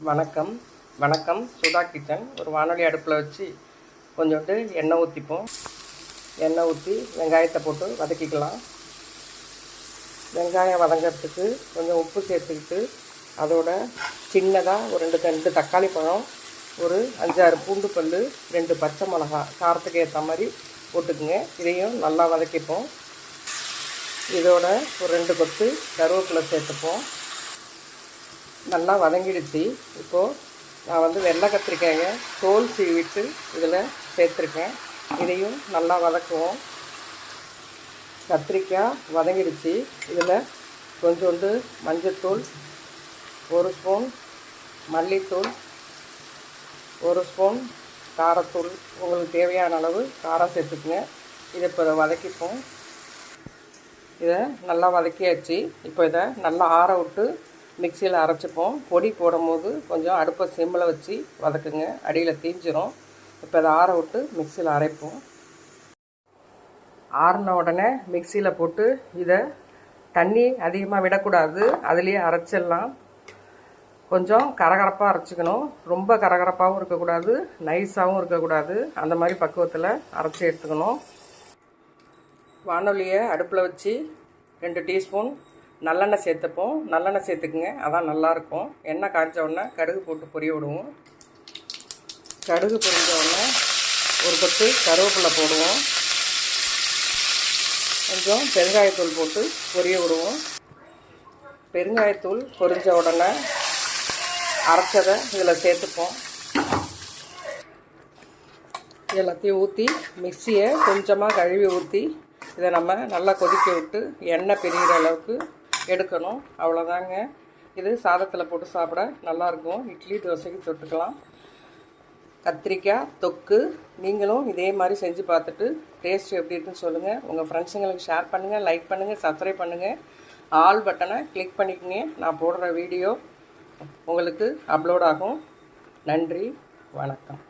வணக்கம் வணக்கம் சுதா கிச்சன். ஒரு வானொலி அடுப்பில் வச்சு கொஞ்சோண்டு எண்ணெய் ஊற்றிப்போம். எண்ணெய் ஊற்றி வெங்காயத்தை போட்டு வதக்கிக்கலாம். வெங்காயம் வதங்கிறதுக்கு கொஞ்சம் உப்பு சேர்த்துக்கிட்டு அதோட சின்னதாக ஒரு ரெண்டு தக்காளி பழம், ஒரு 5-6 பூண்டு பல், 2 பச்சை மிளகா காரத்துக்கு ஏற்ற மாதிரி போட்டுக்குங்க. இதையும் நல்லா வதக்கிப்போம். இதோட ஒரு 2 கொத்து கருவேப்பிலை சேர்த்துப்போம். நல்லா வதங்கிடுச்சு. இப்போது நான் வெள்ளை கத்திரிக்காயை தோல் சீவிட்டு இதில் சேர்த்துருக்கேன். இதையும் நல்லா வதக்குவோம். கத்திரிக்காய் வதங்கிடுச்சு. இதில் கொஞ்சோண்டு மஞ்சள்தூள், 1 ஸ்பூன் மல்லித்தூள், 1 ஸ்பூன் காரத்தூள், உங்களுக்கு தேவையான அளவு காரம் சேர்த்துக்குங்க. இதை இப்போ வதக்கிப்போம். இதை நல்லா வதக்கியாச்சு. இப்போ இதை நல்லா ஆற விட்டு மிக்சியில் அரைச்சிப்போம். பொடி போடும் போது கொஞ்சம் அடுப்பை சிம்மில் வச்சு வதக்குங்க, அடியில் தீஞ்சிரும். இப்போ இதை ஆற விட்டு மிக்சியில் அரைப்போம். ஆறின உடனே மிக்சியில் போட்டு இதை தண்ணி அதிகமாக விடக்கூடாது, அதுலேயே அரைச்சிடலாம். கொஞ்சம் கரகரப்பாக அரைச்சிக்கணும். ரொம்ப கரகரப்பாகவும் இருக்கக்கூடாது, நைஸாகவும் இருக்கக்கூடாது. அந்த மாதிரி பக்குவத்தில் அரைச்சி எடுத்துக்கணும். வானொலியை அடுப்பில் வச்சு 2 டீஸ்பூன் நல்லெண்ணெய் சேர்த்துப்போம். நல்லெண்ணெய் சேர்த்துக்குங்க, அதான் நல்லாயிருக்கும். எண்ணெய் காய்ச்ச உடனே கடுகு போட்டு பொரிய விடுவோம். கடுகு பொரிஞ்ச உடனே ஒரு கொத்து கருவேப்பிலை போடுவோம். கொஞ்சம் பெருங்காயத்தூள் போட்டு பொரிய விடுவோம். பெருங்காயத்தூள் பொரிஞ்ச உடனே அரைச்சதை இதில் சேர்த்துப்போம். எல்லாத்தையும் ஊற்றி மிக்சியை கொஞ்சமாக கழுவி ஊற்றி இதை நம்ம நல்லா கொதிக்க விட்டு எண்ணெய் பிரிகிற அளவுக்கு எடுக்கணும். அவ்வளோதாங்க. இது சாதத்தில் போட்டு சாப்பிட நல்லாயிருக்கும். இட்லி தோசைக்கு தொட்டுக்கலாம். கத்திரிக்காய் தொக்கு நீங்களும் இதே மாதிரி செஞ்சு பார்த்துட்டு டேஸ்ட் எப்படி இருக்குன்னு சொல்லுங்கள். உங்கள் ஃப்ரெண்ட்ஸுங்களுக்கு ஷேர் பண்ணுங்கள், லைக் பண்ணுங்கள், சப்ஸ்கிரைப் பண்ணுங்கள். ஆல் பட்டனை கிளிக் பண்ணிக்கோங்க. நான் போடுற வீடியோ உங்களுக்கு அப்லோட் ஆகும். நன்றி, வணக்கம்.